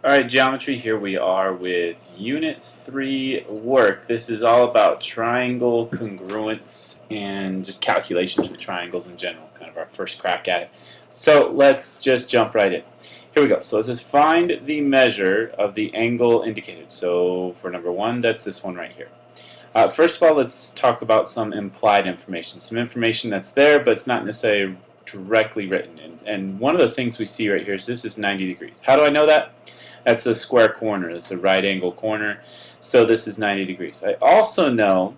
Alright, geometry, here we are with Unit 3 work. This is all about triangle congruence and just calculations with triangles in general, kind of our first crack at it. So let's just jump right in. Here we go. So it says find the measure of the angle indicated. So for number 1, that's this one right here. First of all, let's talk about some implied information. Some information that's there, but it's not necessarily directly written. And one of the things we see right here is this is 90 degrees. How do I know that? That's a square corner. That's a right angle corner. So this is 90 degrees. I also know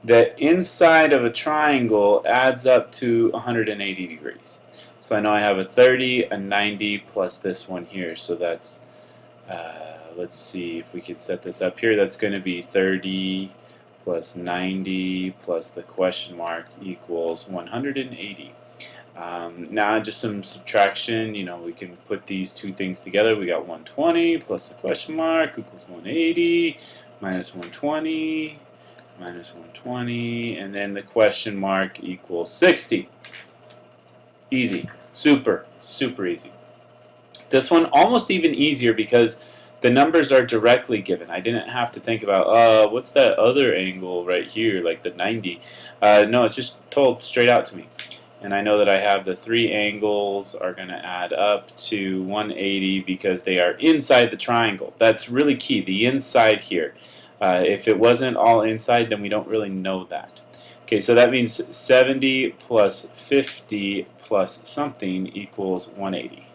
that inside of a triangle adds up to 180 degrees. So I know I have a 30, a 90, plus this one here. So that's, let's see if we could set this up here. That's going to be 30 plus 90 plus the question mark equals 180. Now just some subtraction, we can put these two things together. We got 120 plus the question mark equals 180 minus 120 minus 120, and then the question mark equals 60. Easy. Super easy. This one almost even easier because the numbers are directly given. I didn't have to think about, what's that other angle right here, like the 90. No, it's just told straight out to me. And I know that I have the three angles are going to add up to 180 because they are inside the triangle. That's really key, the inside here. If it wasn't all inside, then we don't really know that. Okay, so that means 70 plus 50 plus something equals 180.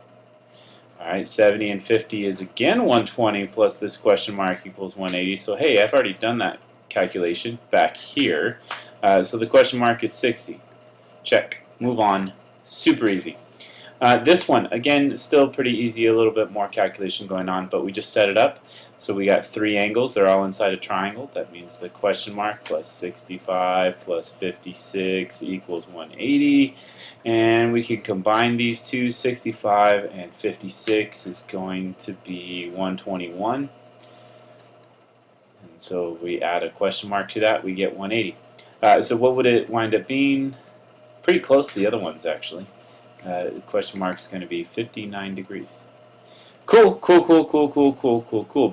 Alright, 70 and 50 is again 120 plus this question mark equals 180. So hey, I've already done that calculation back here. So the question mark is 60. Check. Move on. Super easy. This one, again, still pretty easy, a little bit more calculation going on, but we just set it up. So we got three angles. They're all inside a triangle. That means the question mark plus 65 plus 56 equals 180. And we can combine these two. 65 and 56 is going to be 121. And so we add a question mark to that, we get 180. So what would it wind up being? Pretty close to the other ones, actually. The question mark is going to be 59 degrees. Cool.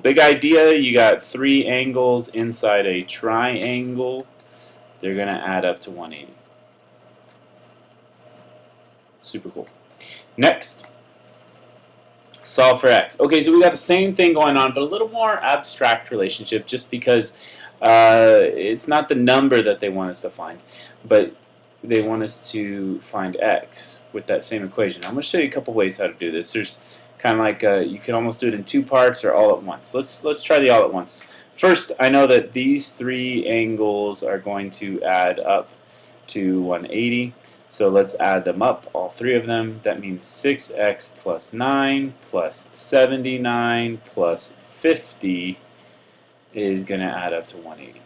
Big idea. You got three angles inside a triangle. They're going to add up to 180. Super cool. Next, solve for x. Okay, so we got the same thing going on, but a little more abstract relationship, just because it's not the number that they want us to find, but they want us to find x with that same equation. I'm going to show you a couple ways how to do this. There's kind of like you can almost do it in two parts or all at once. Let's try the all at once. First, I know that these three angles are going to add up to 180. So let's add them up, all three of them. That means 6x plus 9 plus 79 plus 50 is going to add up to 180.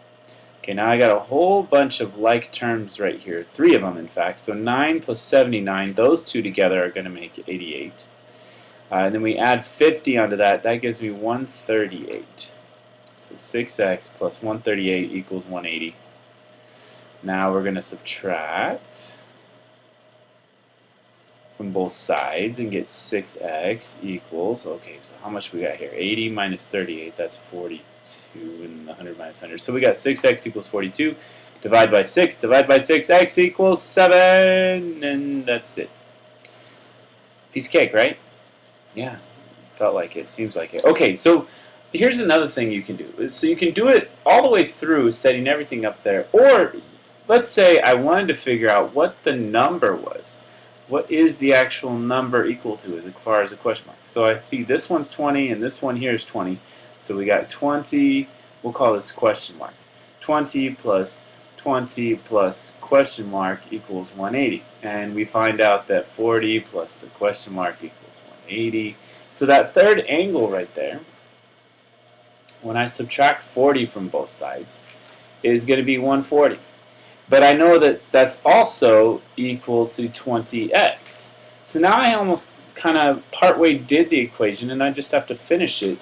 Okay, now I got a whole bunch of like terms right here, three of them in fact. So 9 plus 79, those two together are going to make 88. And then we add 50 onto that, that gives me 138. So 6x plus 138 equals 180. Now we're going to subtract from both sides and get 6x equals, okay, so how much we got here? 80 minus 38, that's 42, and 100 minus 100. So we got 6x equals 42. Divide by 6, divide by 6, x equals 7, and that's it. Piece of cake, right? Yeah, felt like it, seems like it. Okay, so here's another thing you can do. So you can do it all the way through, setting everything up there, or let's say I wanted to figure out what the number was. What is the actual number equal to as far as a question mark? So I see this one's 20 and this one here is 20. So we got 20, we'll call this question mark. 20 plus question mark equals 180. And we find out that 40 plus the question mark equals 180. So that third angle right there, when I subtract 40 from both sides, is going to be 140. But I know that that's also equal to 20x. So now I almost kind of partway did the equation, and I just have to finish it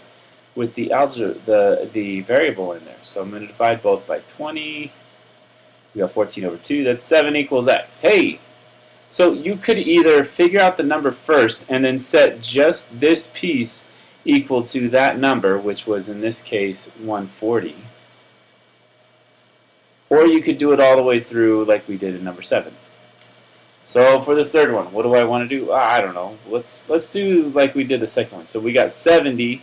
with the algebra, the variable in there. So I'm going to divide both by 20. We got 14 over 2. That's 7 equals x. Hey! So you could either figure out the number first and then set just this piece equal to that number, which was in this case 140. Or you could do it all the way through like we did in number 7. So for this third one, what do I want to do? I don't know. Let's do like we did the second one. So we got 70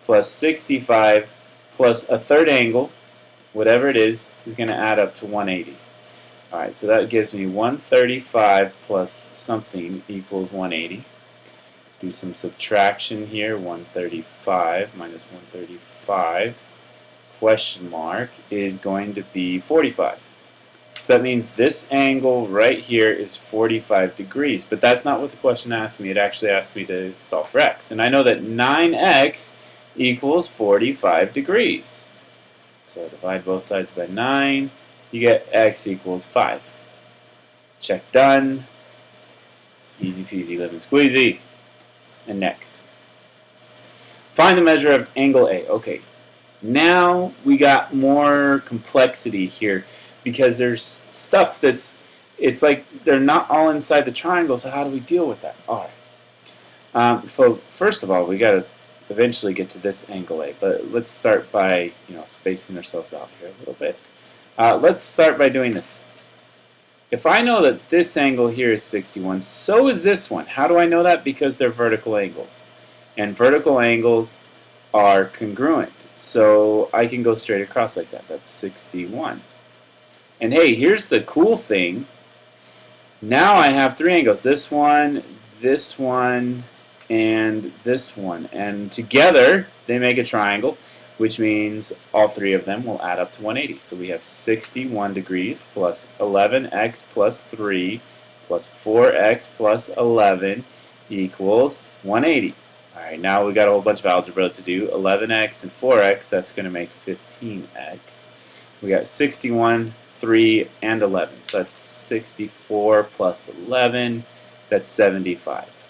plus 65 plus a third angle, whatever it is going to add up to 180. Alright, so that gives me 135 plus something equals 180. Do some subtraction here. 135 minus 135 question mark is going to be 45. So that means this angle right here is 45 degrees. But that's not what the question asked me. It actually asked me to solve for x. And I know that 9x equals 45 degrees. So divide both sides by 9. You get x equals 5. Check done. Easy peasy lemon squeezy. And next. Find the measure of angle A. Okay. Now we got more complexity here because there's stuff it's like they're not all inside the triangle, so how do we deal with that? Alright. So first of all, we got to eventually get to this angle A, but let's start by spacing ourselves out here a little bit. Let's start by doing this. If I know that this angle here is 61, so is this one. How do I know that? Because they're vertical angles. And vertical angles are congruent. So I can go straight across like that. That's 61. And hey, here's the cool thing. Now I have 3 angles. This one, and this one. And together they make a triangle, which means all 3 of them will add up to 180. So we have 61 degrees plus 11x plus 3 plus 4x plus 11 equals 180. Alright, now we've got a whole bunch of algebra to do. 11x and 4x, that's going to make 15x. We got 61, 3, and 11. So that's 64 plus 11, that's 75.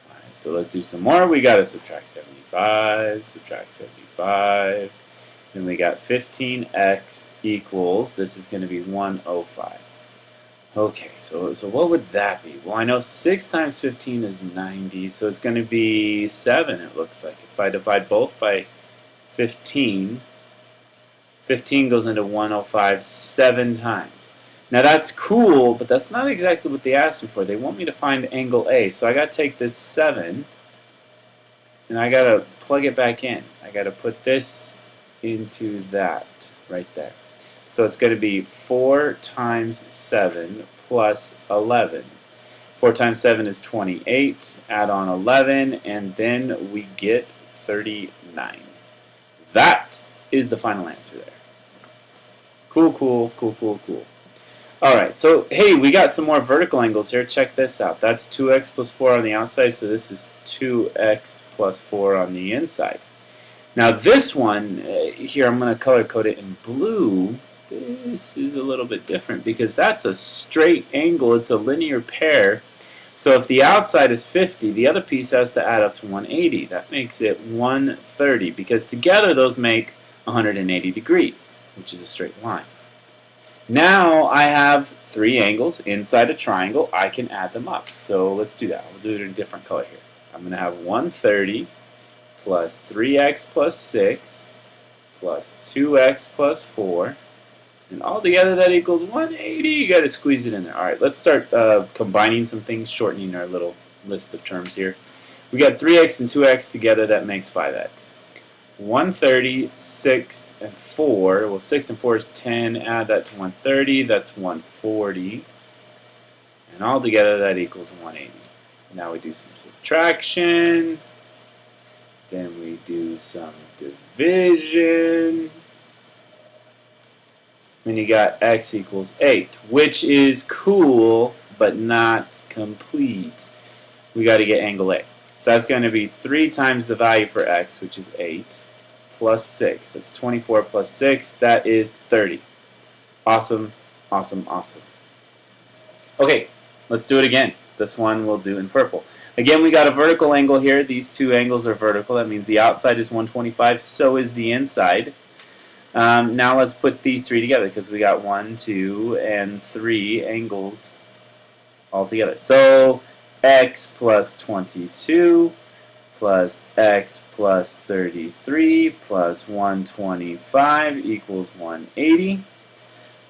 Alright, so let's do some more. We got to subtract 75, subtract 75. Then we got 15x equals, this is going to be 105. Okay, so what would that be? Well, I know 6 times 15 is 90, so it's going to be 7, it looks like. If I divide both by 15, 15 goes into 105 7 times. Now that's cool, but that's not exactly what they asked me for. They want me to find angle A, so I got to take this 7, and I got to plug it back in. I got to put this into that right there. So it's going to be 4 times 7 plus 11. 4 times 7 is 28. Add on 11, and then we get 39. That is the final answer there. Cool, cool, cool, cool, cool. Alright, so hey, we got some more vertical angles here. Check this out. That's 2x plus 4 on the outside, so this is 2x plus 4 on the inside. Now this one, here I'm going to color code it in blue. This is a little bit different because that's a straight angle. It's a linear pair. So if the outside is 50, the other piece has to add up to 180. That makes it 130 because together those make 180 degrees, which is a straight line. Now I have 3 angles inside a triangle. I can add them up. So let's do that. We'll do it in a different color here. I'm going to have 130 plus 3x plus 6 plus 2x plus 4. And all together that equals 180. You got to squeeze it in there. Alright, let's start combining some things, shortening our little list of terms here. We got 3x and 2x together, that makes 5x. 130, 6, and 4. Well, 6 and 4 is 10. Add that to 130. That's 140. And all together that equals 180. Now we do some subtraction. Then we do some division. And you got x equals 8, which is cool, but not complete. We got to get angle A. So that's going to be 3 times the value for x, which is 8, plus 6. That's 24 plus 6. That is 30. Awesome, awesome, awesome. Okay, let's do it again. This one we'll do in purple. Again, we got a vertical angle here. These 2 angles are vertical. That means the outside is 125. So is the inside. Now let's put these 3 together because we got 1, 2, and 3 angles all together. So x plus 22 plus x plus 33 plus 125 equals 180.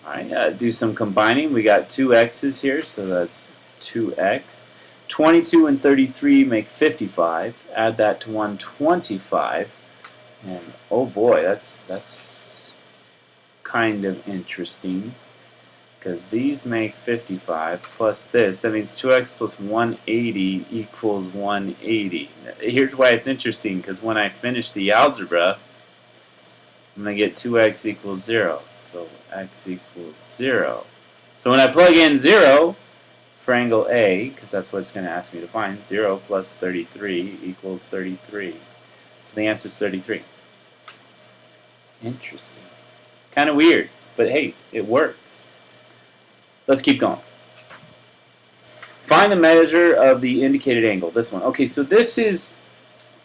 All right, do some combining. We got two x's here, so that's 2x. 22 and 33 make 55. Add that to 125, and oh boy, that's kind of interesting, because these make 55 plus this. That means 2x plus 180 equals 180. Here's why it's interesting, because when I finish the algebra, I'm going to get 2x equals 0. So x equals 0. So when I plug in 0 for angle A, because that's what it's going to ask me to find, 0 plus 33 equals 33. So the answer is 33. Interesting. Kind of weird, but hey, it works. Let's keep going. Find the measure of the indicated angle, this one. Okay, so this is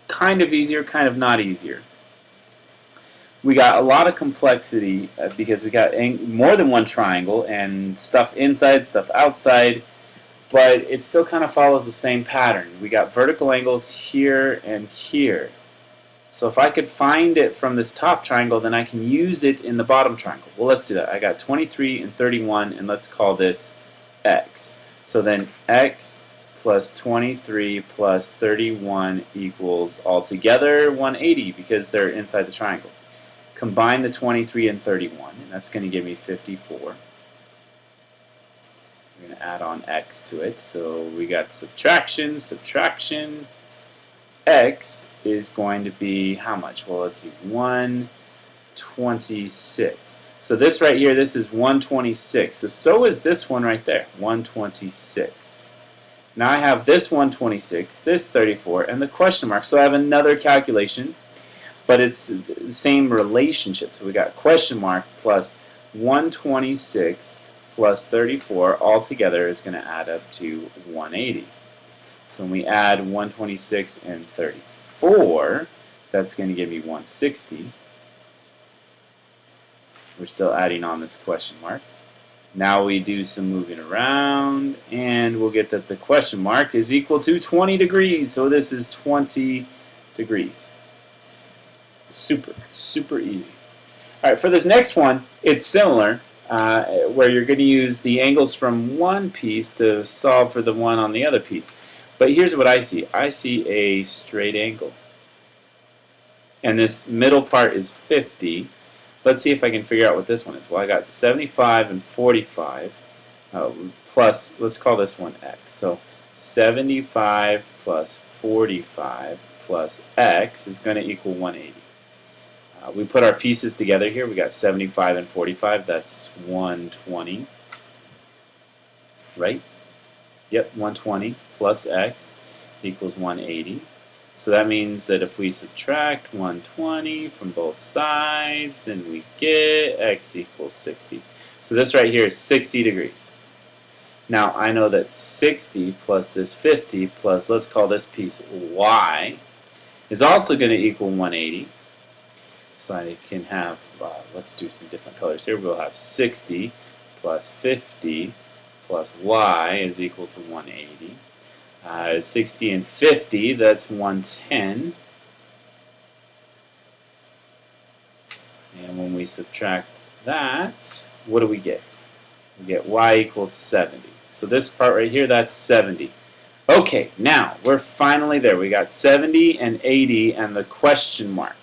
kind of easier, kind of not easier. We got a lot of complexity because we got more than one triangle and stuff inside, stuff outside, but it still kind of follows the same pattern. We got vertical angles here and here. So if I could find it from this top triangle, then I can use it in the bottom triangle. Well, let's do that. I got 23 and 31, and let's call this x. So then x plus 23 plus 31 equals altogether 180 because they're inside the triangle. Combine the 23 and 31, and that's going to give me 54. We're going to add on x to it. So we got subtraction, subtraction. X is going to be how much? Well, let's see, 126. So this right here, this is 126. So is this one right there, 126. Now I have this 126, this 34, and the question mark. So I have another calculation, but it's the same relationship. So we got question mark plus 126 plus 34 all together is going to add up to 180. So when we add 126 and 34, that's going to give me 160. We're still adding on this question mark. Now we do some moving around, and we'll get that the question mark is equal to 20 degrees. So this is 20 degrees. Super, super easy. All right, for this next one, it's similar, where you're going to use the angles from one piece to solve for the one on the other piece. But here's what I see. I see a straight angle. And this middle part is 50. Let's see if I can figure out what this one is. Well, I got 75 and 45 plus, let's call this one x. So 75 plus 45 plus x is going to equal 180. We put our pieces together here. We got 75 and 45. That's 120. Right? Yep, 120 plus x equals 180. So that means that if we subtract 120 from both sides, then we get x equals 60. So this right here is 60 degrees. Now I know that 60 plus this 50 plus, let's call this piece y, is also going to equal 180. So I can have, let's do some different colors here. We'll have 60 plus 50 plus y is equal to 180. 60 and 50, that's 110. And when we subtract that, what do we get? We get y equals 70. So this part right here, that's 70. Okay, now we're finally there. We got 70 and 80 and the question mark.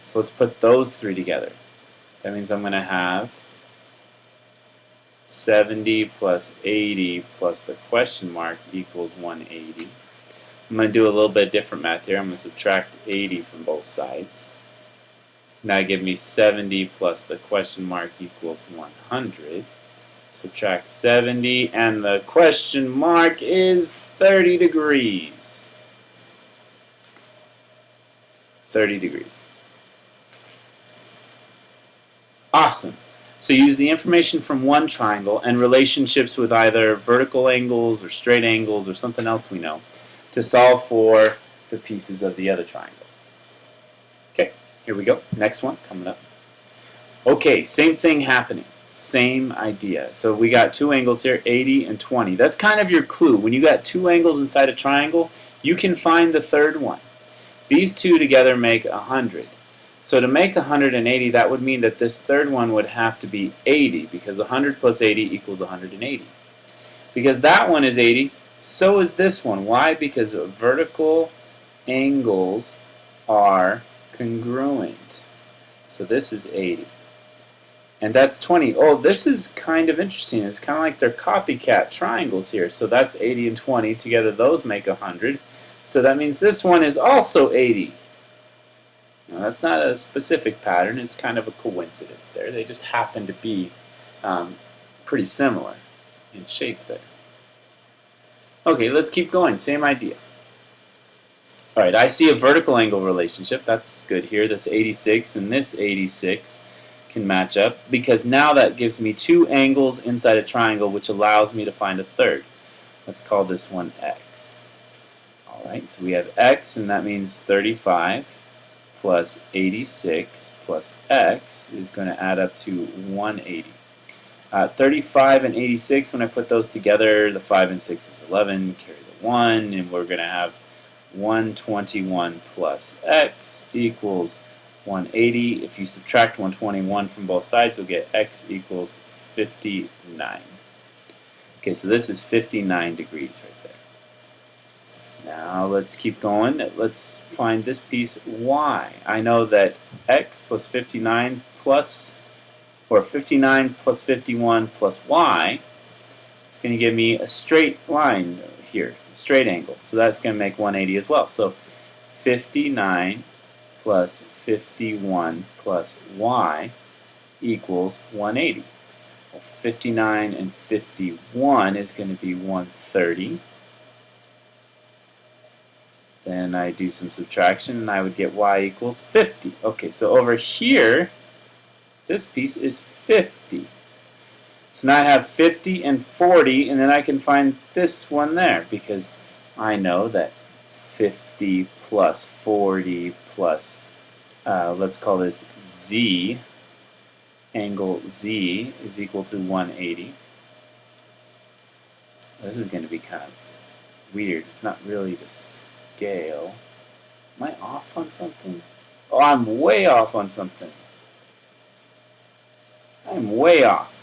So let's put those three together. That means I'm going to have 70 plus 80 plus the question mark equals 180. I'm going to do a little bit different math here. I'm going to subtract 80 from both sides. Now give me 70 plus the question mark equals 100. Subtract 70 and the question mark is 30 degrees. 30 degrees. Awesome. So use the information from one triangle and relationships with either vertical angles or straight angles or something else we know to solve for the pieces of the other triangle. Okay, here we go. Next one coming up. Okay, same thing happening. Same idea. So we got two angles here, 80 and 20. That's kind of your clue. When you got two angles inside a triangle, you can find the third one. These two together make 100. So to make 180, that would mean that this third one would have to be 80, because 100 plus 80 equals 180. Because that one is 80, so is this one. Why? Because vertical angles are congruent. So this is 80. And that's 20. Oh, this is kind of interesting. It's kind of like they're copycat triangles here. So that's 80 and 20. Together those make 100. So that means this one is also 80. Now, that's not a specific pattern. It's kind of a coincidence there. They just happen to be pretty similar in shape there. Okay, let's keep going. Same idea. All right, I see a vertical angle relationship. That's good here. This 86 and this 86 can match up, because now that gives me two angles inside a triangle, which allows me to find a third. Let's call this one x. All right, so we have x, and that means 35 plus 86 plus x is going to add up to 180. 35 and 86, when I put those together, the 5 and 6 is 11, carry the 1, and we're going to have 121 plus x equals 180. If you subtract 121 from both sides, you'll get x equals 59. Okay, so this is 59 degrees right there. Now let's keep going. Let's find this piece y. I know that x plus 59 plus, or 59 plus 51 plus y is going to give me a straight line here, a straight angle. So that's going to make 180 as well. So 59 plus 51 plus y equals 180. Well, 59 and 51 is going to be 130. Then I do some subtraction and I would get y equals 50. Okay, so over here, this piece is 50. So now I have 50 and 40, and then I can find this one there, because I know that 50 plus 40 plus, let's call this z, angle z is equal to 180. This is going to be kind of weird. It's not really the scale. Am I off on something? Oh, I'm way off on something. I'm way off.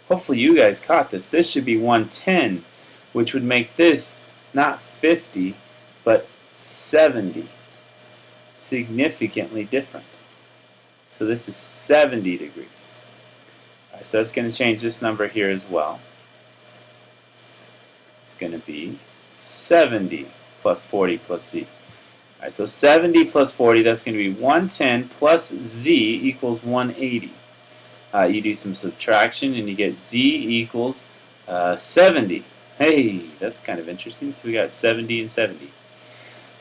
Hopefully you guys caught this. This should be 110, which would make this not 50, but 70. Significantly different. So this is 70 degrees. All right, so that's going to change this number here as well. It's going to be 70 plus 40 plus z. All right, so 70 plus 40, that's going to be 110 plus z equals 180. You do some subtraction and you get z equals 70. Hey, that's kind of interesting. So we got 70 and 70.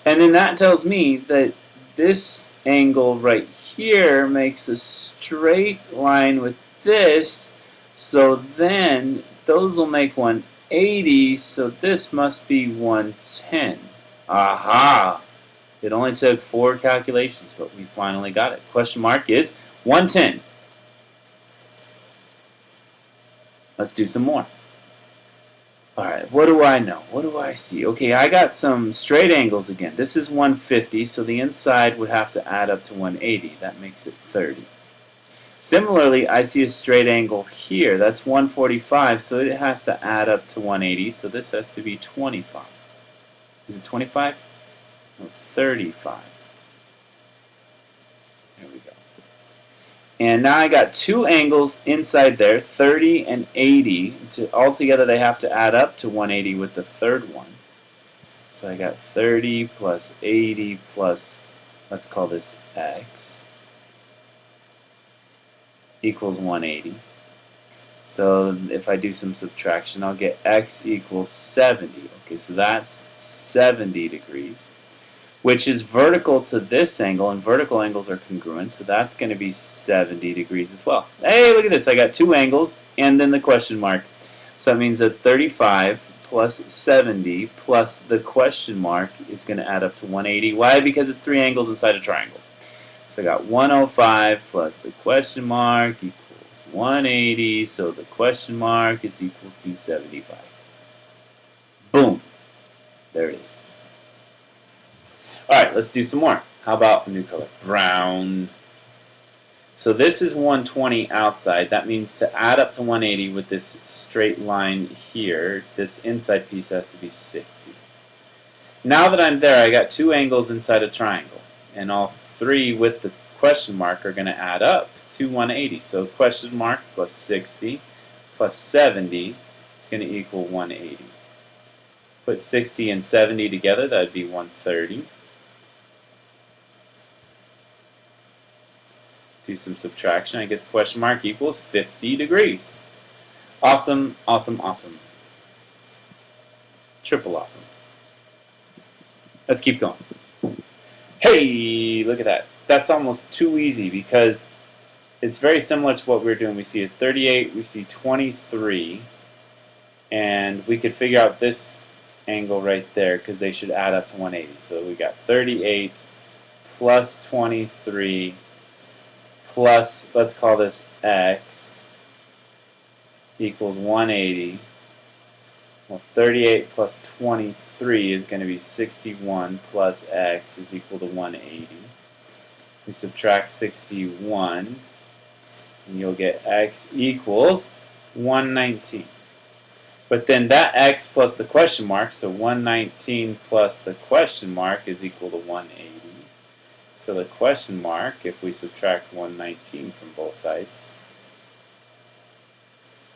And then that tells me that this angle right here makes a straight line with this. So then those will make 180. So this must be 110. Aha! It only took 4 calculations, but we finally got it. Question mark is 110. Let's do some more. Alright, what do I know? What do I see? Okay, I got some straight angles again. This is 150, so the inside would have to add up to 180. That makes it 30. Similarly, I see a straight angle here. That's 145, so it has to add up to 180, so this has to be 25. Is it 25? No, 35. There we go. And now I got two angles inside there, 30 and 80. Altogether they have to add up to 180 with the third one. So I got 30 plus 80 plus, let's call this x, equals 180. So if I do some subtraction, I'll get x equals 70. Okay, so that's 70 degrees, which is vertical to this angle, and vertical angles are congruent, so that's going to be 70 degrees as well. Hey, look at this. I got two angles and then the question mark. So that means that 35 plus 70 plus the question mark is going to add up to 180. Why? Because it's three angles inside a triangle. So I got 105 plus the question mark equals 180, so the question mark is equal to 75. Boom. There it is. Alright, let's do some more. How about a new color? Brown. So this is 120 outside. That means to add up to 180 with this straight line here, this inside piece has to be 60. Now that I'm there, I got two angles inside a triangle. And all three with the question mark are going to add up to 180. So question mark plus 60 plus 70 is going to equal 180. Put 60 and 70 together, that would be 130. Do some subtraction, I get the question mark equals 50 degrees. Awesome, awesome, awesome. Triple awesome. Let's keep going. Hey, look at that. That's almost too easy because it's very similar to what we're doing. We see a 38, we see 23, and we could figure out this angle right there because they should add up to 180. So we got 38 plus 23 plus, let's call this x, equals 180. Well, 38 plus 23 is going to be 61 plus x is equal to 180. We subtract 61, and you'll get x equals 119. But then that x plus the question mark, so 119 plus the question mark is equal to 180. So the question mark, if we subtract 119 from both sides,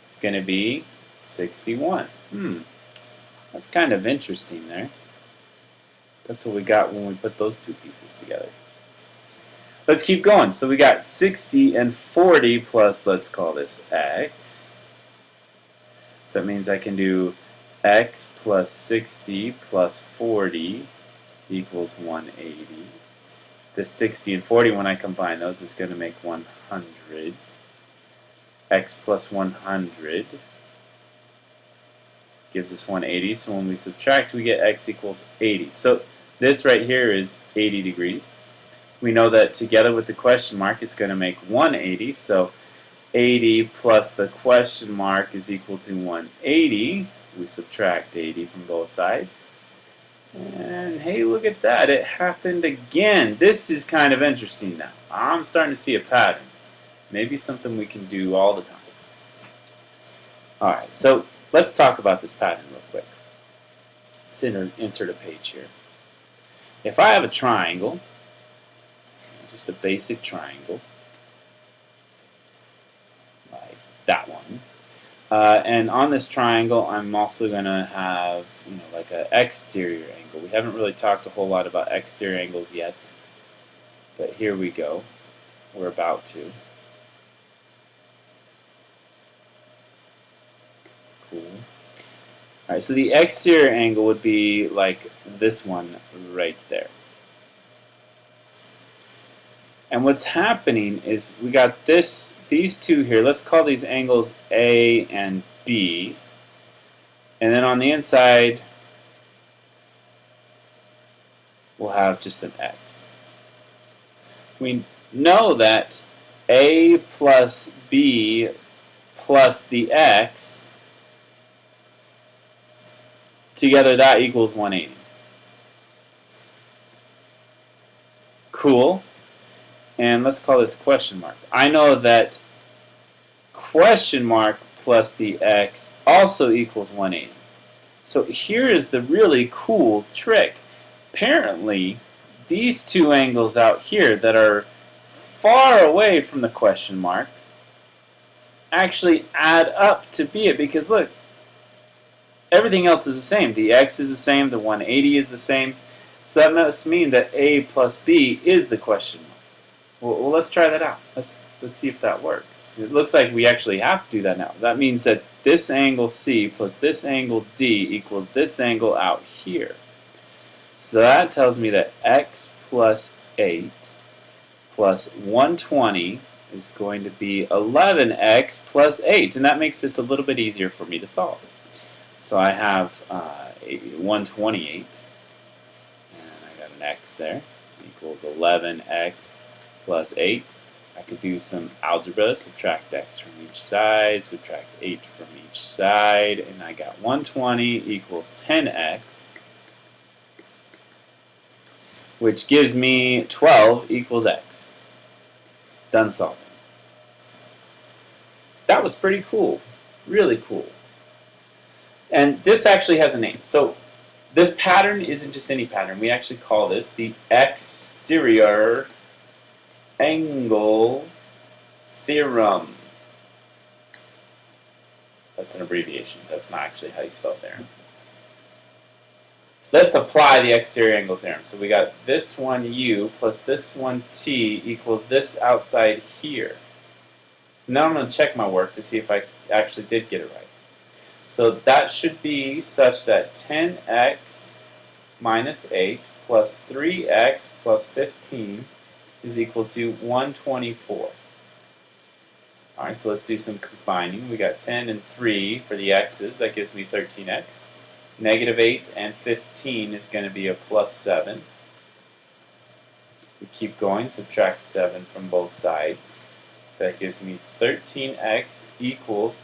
it's going to be 61. That's kind of interesting there. That's what we got when we put those two pieces together. Let's keep going. So we got 60 and 40 plus, let's call this x. So that means I can do x plus 60 plus 40 equals 180. The 60 and 40, when I combine those, is going to make 100. X plus 100 gives us 180. So when we subtract, we get x equals 80. So this right here is 80 degrees. We know that together with the question mark, it's going to make 180. So 80 plus the question mark is equal to 180. We subtract 80 from both sides. And hey, look at that. It happened again. This is kind of interesting now. I'm starting to see a pattern. Maybe something we can do all the time. Alright, so let's talk about this pattern real quick. Let's insert a page here. If I have a triangle, just a basic triangle, like that one, and on this triangle I'm also going to have like an exterior angle. We haven't really talked a whole lot about exterior angles yet, but here we go. We're about to. Cool. Alright, so the exterior angle would be like this one right there. And what's happening is we got these two here. Let's call these angles A and B. And then on the inside, we'll have just an X. We know that A plus B plus the X, together that equals 180. Cool. And let's call this question mark. I know that question mark plus the x also equals 180. So here is the really cool trick. Apparently, these two angles out here that are far away from the question mark actually add up to be it, because look, everything else is the same. The x is the same, the 180 is the same. So that must mean that A plus B is the question mark. Well, let's try that out. Let's see if that works. It looks like we actually have to do that now. That means that this angle C plus this angle D equals this angle out here. So that tells me that x plus 8 plus 120 is going to be 11x plus 8. And that makes this a little bit easier for me to solve. So I have 128, and I got an x there, equals 11x plus 8. I could do some algebra, subtract x from each side, subtract 8 from each side, and I got 120 equals 10x, which gives me 12 equals x. Done solving. That was pretty cool. Really cool. And this actually has a name. So this pattern isn't just any pattern. We actually call this the exterior angle theorem. That's an abbreviation. That's not actually how you spell theorem. Let's apply the exterior angle theorem. So we got this one u plus this one t equals this outside here. Now I'm going to check my work to see if I actually did get it right. So that should be such that 10x minus 8 plus 3x plus 15 is equal to 124. Alright, so let's do some combining. We got 10 and 3 for the x's. That gives me 13x. Negative 8 and 15 is going to be a plus 7. We keep going. Subtract 7 from both sides. That gives me 13x equals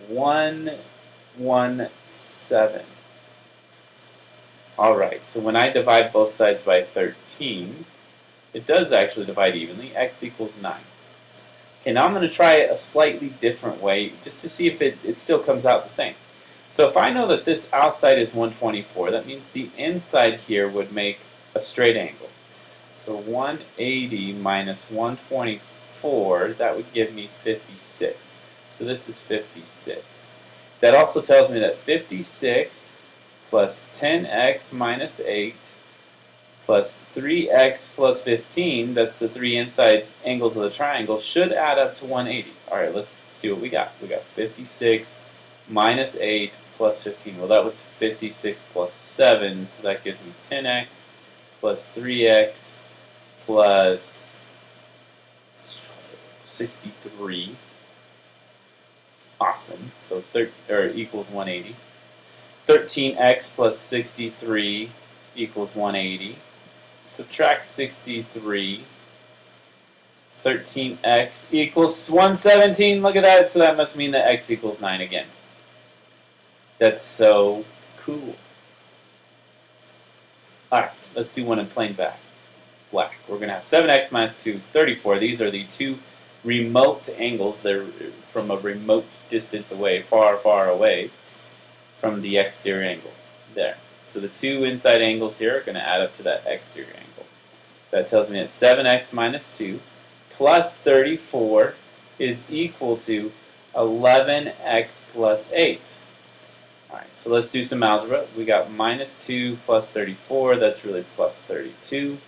117. Alright, so when I divide both sides by 13, it does actually divide evenly. X equals 9. Okay, now I'm going to try it a slightly different way just to see if it still comes out the same. So if I know that this outside is 124, that means the inside here would make a straight angle. So 180 minus 124, that would give me 56. So this is 56. That also tells me that 56 plus 10x minus 8 plus 3x plus 15, that's the three inside angles of the triangle, should add up to 180. Alright, let's see what we got. We got 56 minus 8 plus 15. Well, that was 56 plus 7, so that gives me 10x plus 3x plus 63. Awesome. So equals 180. 13x plus 63 equals 180. Subtract 63. 13x equals 117. Look at that. So that must mean that x equals 9 again. That's so cool. Alright, let's do one in plain black. We're going to have 7x minus 2, 34. These are the two remote angles. They're from a remote distance away, far, far away from the exterior angle. There. So the two inside angles here are going to add up to that exterior angle. That tells me that 7x minus 2 plus 34 is equal to 11x plus 8. Alright, so let's do some algebra. We got minus 2 plus 34, that's really plus 32,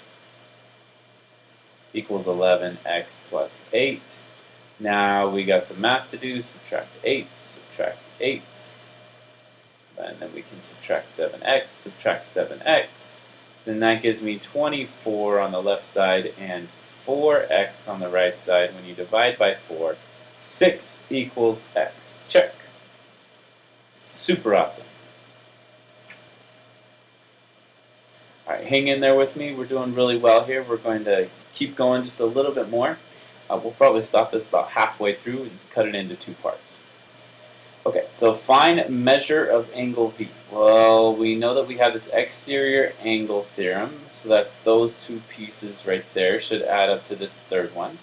equals 11x plus 8. Now we got some math to do. Subtract 8, subtract 8. And then we can subtract 7x, subtract 7x. Then that gives me 24 on the left side and 4x on the right side. When you divide by 4, 6 equals x. Check. Super awesome. Alright, hang in there with me. We're doing really well here. We're going to keep going just a little bit more. We'll probably stop this about halfway through and cut it into two parts. Okay, so find measure of angle V. Well, we know that we have this exterior angle theorem, so that's those two pieces right there should add up to this third one.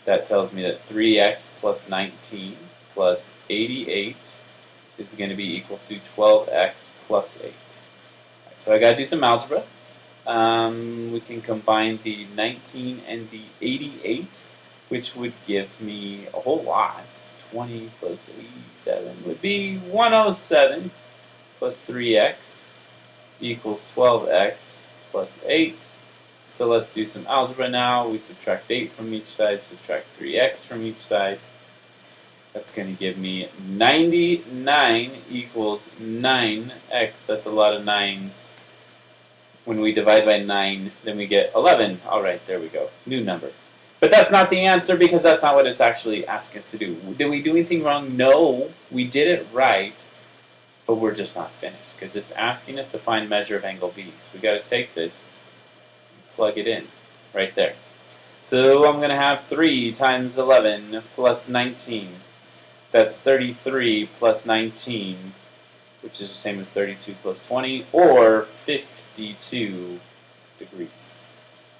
That tells me that 3x plus 19 plus 88 is going to be equal to 12x plus 8. So I got to do some algebra. We can combine the 19 and the 88, which would give me a whole lot. 20 plus 87 would be 107 plus 3x equals 12x plus 8. So let's do some algebra now. We subtract 8 from each side, subtract 3x from each side. That's going to give me 99 equals 9x. That's a lot of 9s. When we divide by 9, then we get 11. Alright, there we go. New number. But that's not the answer because that's not what it's actually asking us to do. Did we do anything wrong? No, we did it right, but we're just not finished because it's asking us to find measure of angle V. So we got to take this and plug it in right there. So I'm going to have 3 times 11 plus 19. That's 33 plus 19, which is the same as 32 plus 20, or 52 degrees.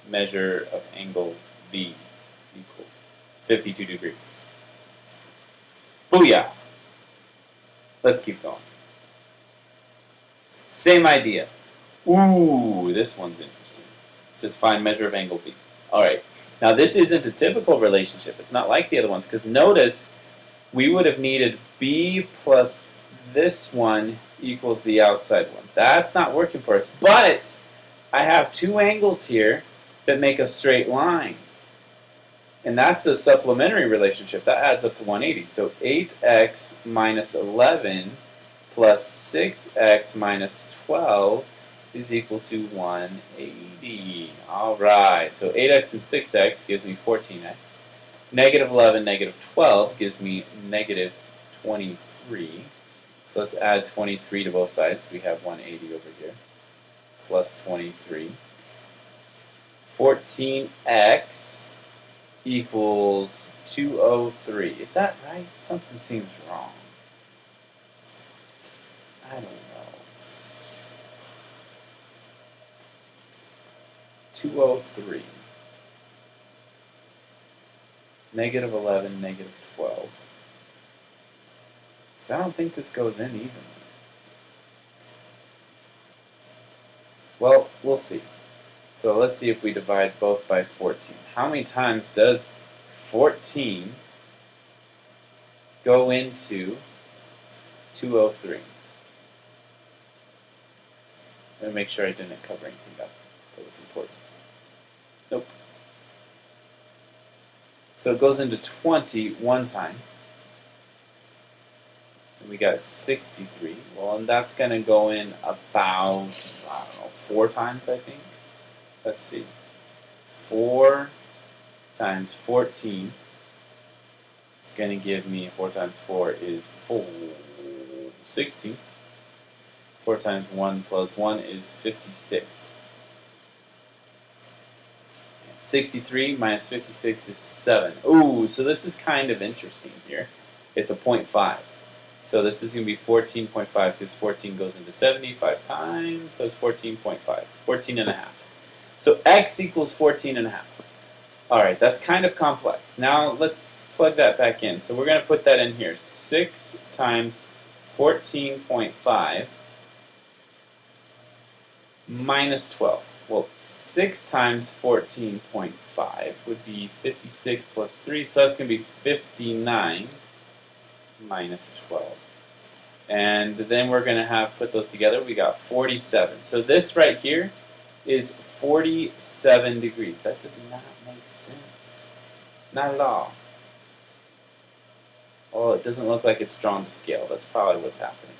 Measure of angle V equal 52 degrees. Booyah! Let's keep going. Same idea. Ooh, this one's interesting. It says find measure of angle B. Alright, now this isn't a typical relationship. It's not like the other ones, because notice we would have needed B plus this one equals the outside one. That's not working for us, but I have two angles here that make a straight line. And that's a supplementary relationship. That adds up to 180. So 8x minus 11 plus 6x minus 12 is equal to 180. All right, so 8x and 6x gives me 14x. Negative 11, negative 12 gives me negative 23. So let's add 23 to both sides. We have 180 over here, plus 23. 14x equals 203. Is that right? Something seems wrong. I don't know. 203. Negative 11, negative 12. So I don't think this goes in evenly. Well, we'll see. So let's see if we divide both by 14. How many times does 14 go into 203? Let me make sure I didn't cover anything up that was important. Nope. So it goes into 20 one time. And we got 63. Well, and that's going to go in about, I don't know, 4 times, I think. Let's see. 4 times 14. It's going to give me, 4 times 4 is 60. 4 times 1 plus 1 is 56. And 63 minus 56 is 7. Ooh, so this is kind of interesting here. It's a 0.5. So this is going to be 14.5 because 14 goes into 70 5 times, so it's 14.5, 14 and a half. So x equals 14 and a half. Alright, that's kind of complex. Now let's plug that back in. So we're going to put that in here. 6 times 14.5 minus 12. Well, 6 times 14.5 would be 56 plus 3, so that's going to be 59 minus 12. And then we're going to have put those together. We got 47. So this right here is 47 degrees. That does not make sense. Not at all. Well, it doesn't look like it's drawn to scale. That's probably what's happening.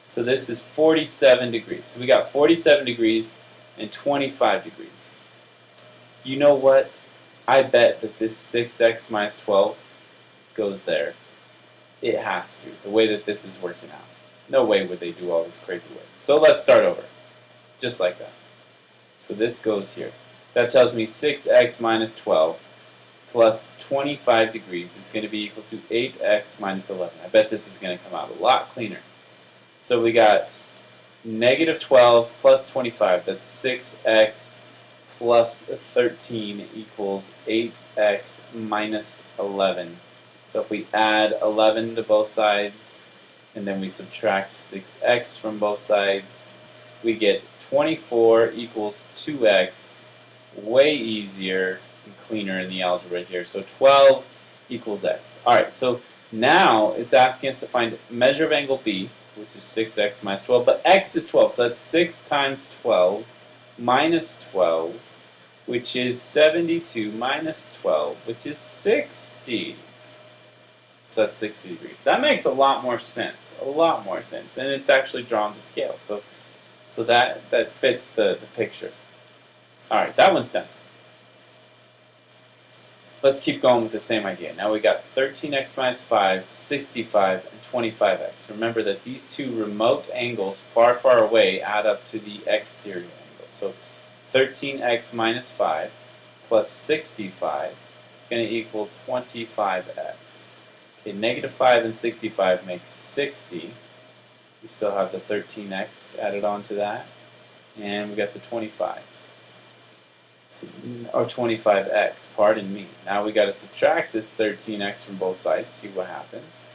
So this is 47 degrees. So we got 47 degrees and 25 degrees. You know what? I bet that this 6x minus 12 goes there. It has to, the way that this is working out. No way would they do all this crazy work. So let's start over, just like that. So this goes here. That tells me 6x minus 12 plus 25 degrees is going to be equal to 8x minus 11. I bet this is going to come out a lot cleaner. So we got negative 12 plus 25. That's 6x plus 13 equals 8x minus 11. So if we add 11 to both sides, and then we subtract 6x from both sides, we get 24 equals 2x. Way easier and cleaner in the algebra here. So 12 equals x. Alright, so now it's asking us to find measure of angle B, which is 6x minus 12, but x is 12, so that's 6 times 12 minus 12, which is 72 minus 12, which is 60. So that's 60 degrees. That makes a lot more sense, and it's actually drawn to scale. So that fits the picture. All right, that one's done. Let's keep going with the same idea. Now we got 13x minus 5, 65, and 25x. Remember that these two remote angles far, far away add up to the exterior angle. So 13x minus 5 plus 65 is going to equal 25x. Okay, negative 5 and 65 makes 60. We still have the 13x added on to that. And we got the 25. So, or 25x, pardon me. Now we got to subtract this 13x from both sides, see what happens.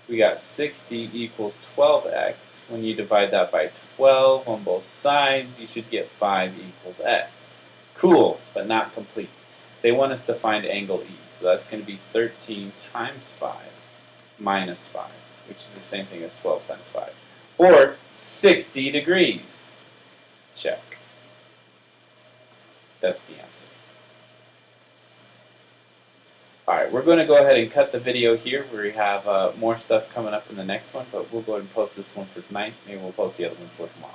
We got 60 equals 12x. When you divide that by 12 on both sides, you should get 5 equals x. Cool, but not complete. They want us to find angle E, so that's going to be 13 times 5 minus 5, which is the same thing as 12 times 5. Or 60 degrees. Check. That's the answer. Alright, we're going to go ahead and cut the video here. We have more stuff coming up in the next one, but we'll go ahead and post this one for tonight. Maybe we'll post the other one for tomorrow.